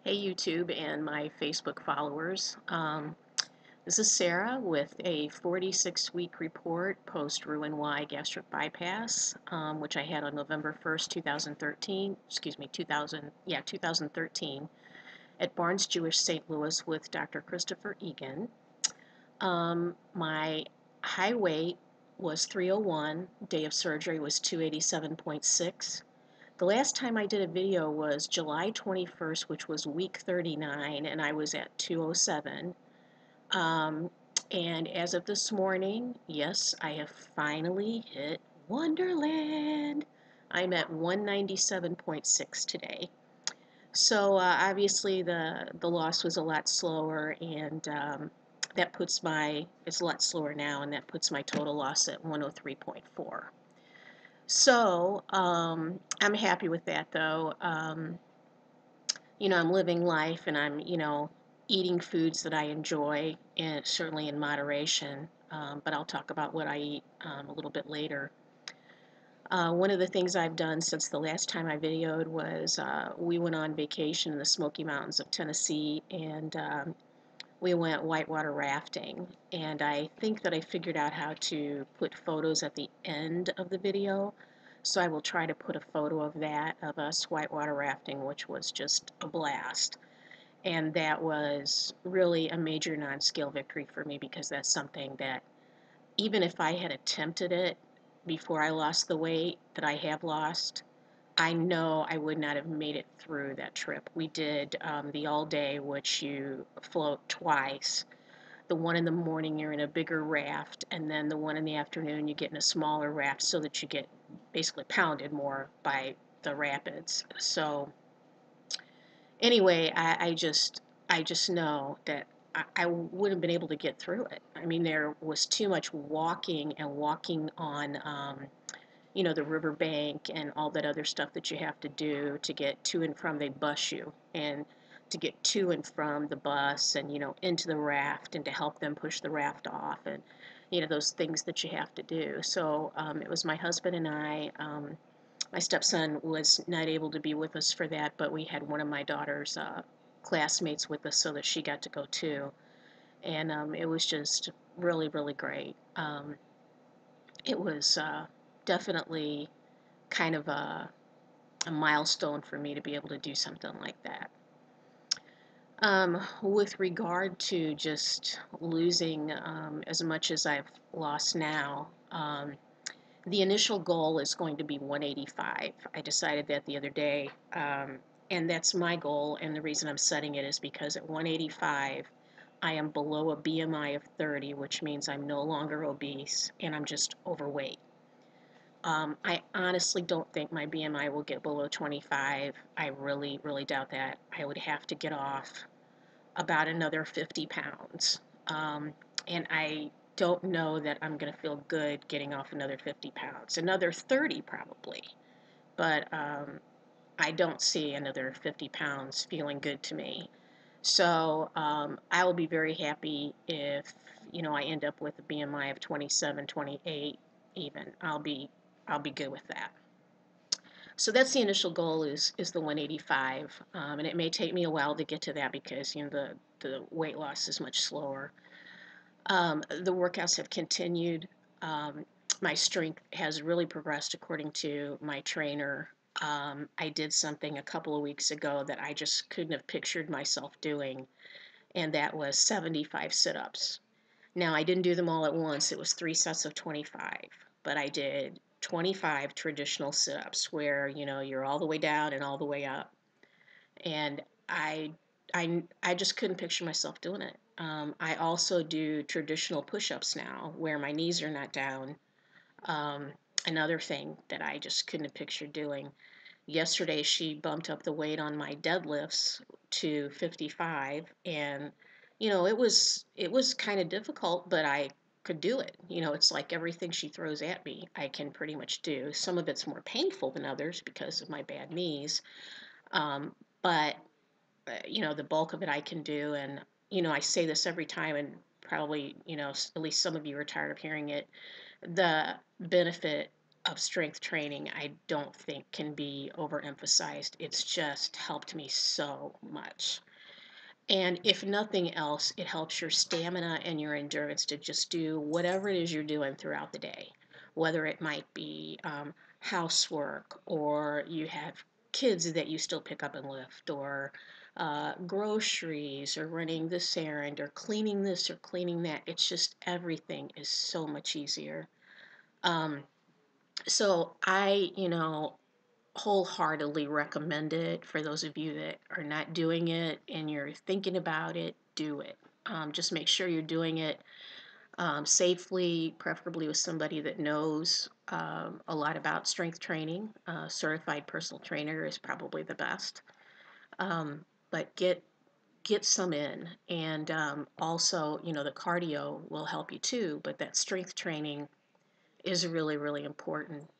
Hey YouTube and my Facebook followers. This is Sarah with a 46-week report post-RNY gastric bypass, which I had on November 1st, 2013, 2013 at Barnes Jewish St. Louis with Dr. Christopher Egan. My high weight was 301, day of surgery was 287.6. The last time I did a video was July 21st, which was week 39, and I was at 207. And as of this morning, yes, I have finally hit Wonderland. I'm at 197.6 today. So obviously the loss was a lot slower, and that puts it's a lot slower now, and that puts my total loss at 103.4. So, I'm happy with that though. I'm living life and I'm, eating foods that I enjoy, and certainly in moderation. But I'll talk about what I eat a little bit later. One of the things I've done since the last time I videoed was we went on vacation in the Smoky Mountains of Tennessee, and we went whitewater rafting. And I think that I figured out how to put photos at the end of the video. So I will try to put a photo of that, of us whitewater rafting, which was just a blast. And that was really a major non-scale victory for me, because that's something that even if I had attempted it before I lost the weight that I have lost, I know I would not have made it through that trip. We did the all day, which you float twice. The one in the morning, you're in a bigger raft, and then the one in the afternoon, you get in a smaller raft so that you get basically pounded more by the rapids. So anyway, I just know that I wouldn't have been able to get through it. I mean, there was too much walking and walking on the riverbank and all that other stuff that you have to do to get to and from. They bus you, and to get to and from the bus, and into the raft, and to help them push the raft off, and those things that you have to do. So it was my husband and I. My stepson was not able to be with us for that, but we had one of my daughter's classmates with us so that she got to go too. And it was just really, really great. It was definitely kind of a milestone for me to be able to do something like that. With regard to just losing as much as I've lost now, the initial goal is going to be 185. I decided that the other day, and that's my goal, and the reason I'm setting it is because at 185, I am below a BMI of 30, which means I'm no longer obese, and I'm just overweight. I honestly don't think my BMI will get below 25. I really, really doubt that. I would have to get off about another 50 pounds. And I don't know that I'm going to feel good getting off another 50 pounds. Another 30 probably. But I don't see another 50 pounds feeling good to me. So I will be very happy if, I end up with a BMI of 27, 28 even. I'll be good with that. So that's the initial goal, is the 185, and it may take me a while to get to that because the weight loss is much slower. The workouts have continued. My strength has really progressed according to my trainer. I did something a couple of weeks ago that I just couldn't have pictured myself doing, and that was 75 sit-ups. Now, I didn't do them all at once. It was 3 sets of 25, but I did 25 traditional sit-ups where, you're all the way down and all the way up. And I just couldn't picture myself doing it. I also do traditional push-ups now where my knees are not down. Another thing that I just couldn't have pictured doing. Yesterday, she bumped up the weight on my deadlifts to 55, and it was kind of difficult, but I could do it. It's like everything she throws at me, I can pretty much do. Some of it's more painful than others because of my bad knees, but the bulk of it I can do. And I say this every time, and probably at least some of you are tired of hearing it. The benefit of strength training, I don't think can be overemphasized. It's just helped me so much. And if nothing else, it helps your stamina and your endurance to just do whatever it is you're doing throughout the day, whether it might be housework, or you have kids that you still pick up and lift, or groceries, or running this errand, or cleaning this or cleaning that. It's just everything is so much easier. Um, so wholeheartedly recommend it. For those of you that are not doing it and you're thinking about it, do it. Just make sure you're doing it safely, preferably with somebody that knows a lot about strength training. Certified personal trainer is probably the best. But get some in, and also, the cardio will help you too. But that strength training is really, really important.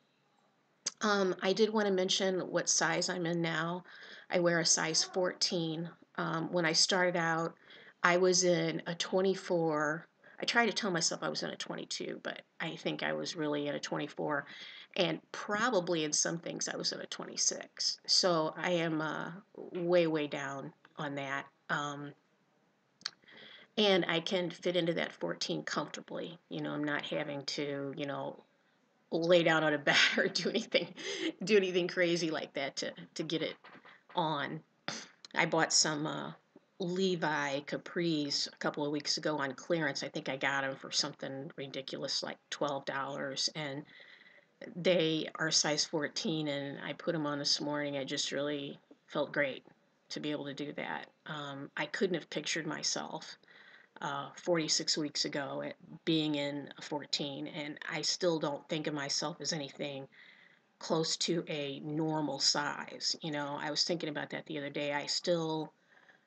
I did want to mention what size I'm in now. I wear a size 14. When I started out, I was in a 24. I try to tell myself I was in a 22, but I think I was really in a 24. And probably in some things I was in a 26. So I am way, way down on that. And I can fit into that 14 comfortably. I'm not having to, lay down on a bed or do anything crazy like that to get it on. I bought some Levi capris a couple of weeks ago on clearance. I think I got them for something ridiculous like $12, and they are size 14. And I put them on this morning. I just really felt great to be able to do that. I couldn't have pictured myself 46 weeks ago at being in a 14, and I still don't think of myself as anything close to a normal size. I was thinking about that the other day. I still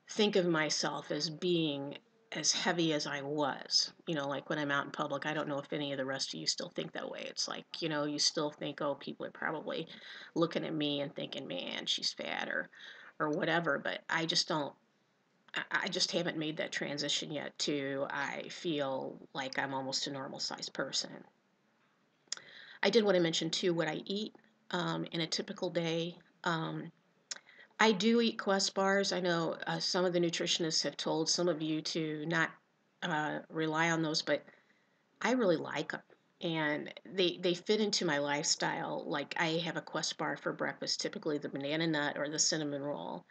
think of myself as being as heavy as I was, like when I'm out in public. I don't know if any of the rest of you still think that way. It's like, you still think, oh, people are probably looking at me and thinking, man, she's fat, or whatever. But I just haven't made that transition yet to I feel like I'm almost a normal sized person. I did want to mention too what I eat in a typical day. I do eat Quest bars. I know some of the nutritionists have told some of you to not rely on those, but I really like them. And they fit into my lifestyle. Like, I have a Quest bar for breakfast, typically the banana nut or the cinnamon roll.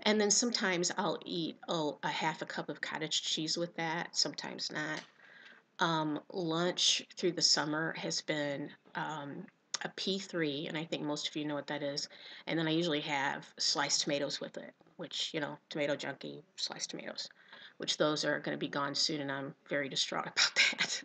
And then sometimes I'll eat a half a cup of cottage cheese with that, sometimes not. Lunch through the summer has been a P3, and I think most of you know what that is. And then I usually have sliced tomatoes with it, which, tomato junkie, sliced tomatoes, which those are going to be gone soon, and I'm very distraught about that.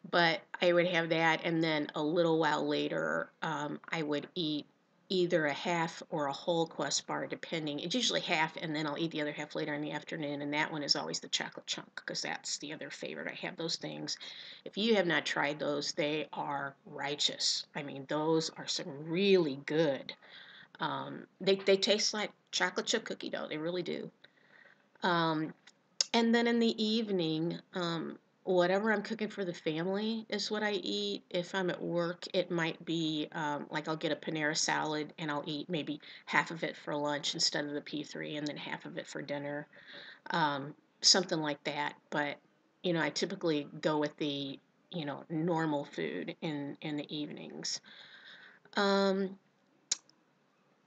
But I would have that, and then a little while later, I would eat either a half or a whole Quest bar, depending. It's usually half, and then I'll eat the other half later in the afternoon, and that one is always the chocolate chunk, because that's the other favorite. I have those things. If you have not tried those, they are righteous. I mean, those are some really good. They taste like chocolate chip cookie dough. They really do. Um, and then in the evening, whatever I'm cooking for the family is what I eat. If I'm at work, it might be like I'll get a Panera salad and I'll eat maybe half of it for lunch instead of the P3, and then half of it for dinner, something like that. But I typically go with the normal food in the evenings. Um,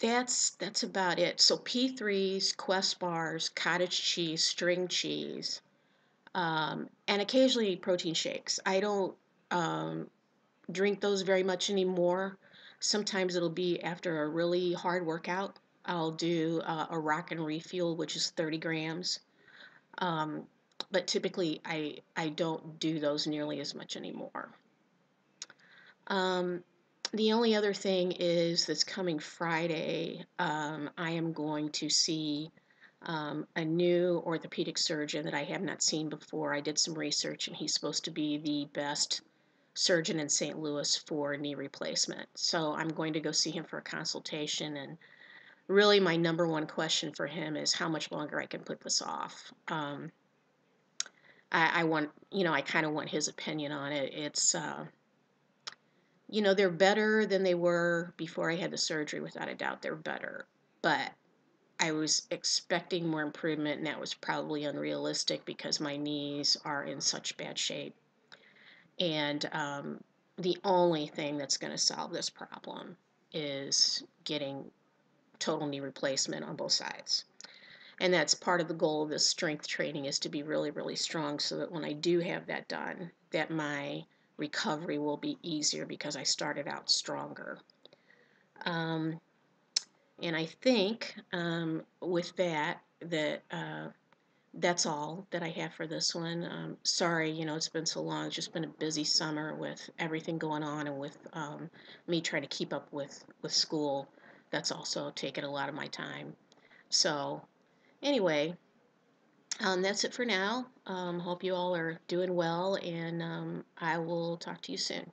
that's about it. So P3s, Quest bars, cottage cheese, string cheese, and occasionally protein shakes. I don't drink those very much anymore. Sometimes it'll be after a really hard workout. I'll do a rock and refuel, which is 30 grams. Um, but typically, I don't do those nearly as much anymore. Um, the only other thing is this coming Friday, I am going to see a new orthopedic surgeon that I have not seen before. I did some research, and he's supposed to be the best surgeon in St. Louis for knee replacement. So I'm going to go see him for a consultation. And really, my number one question for him is how much longer I can put this off. I want, I kind of want his opinion on it. It's they're better than they were before I had the surgery, without a doubt. They're better. But I was expecting more improvement, and that was probably unrealistic because my knees are in such bad shape. And the only thing that's going to solve this problem is getting total knee replacement on both sides. And that's part of the goal of this strength training, is to be really, really strong, so that when I do have that done, that my recovery will be easier because I started out stronger. Um, and I think with that's all that I have for this one. Sorry, it's been so long. It's just been a busy summer with everything going on, and with me trying to keep up with school. That's also taken a lot of my time. So anyway, that's it for now. Hope you all are doing well, and I will talk to you soon.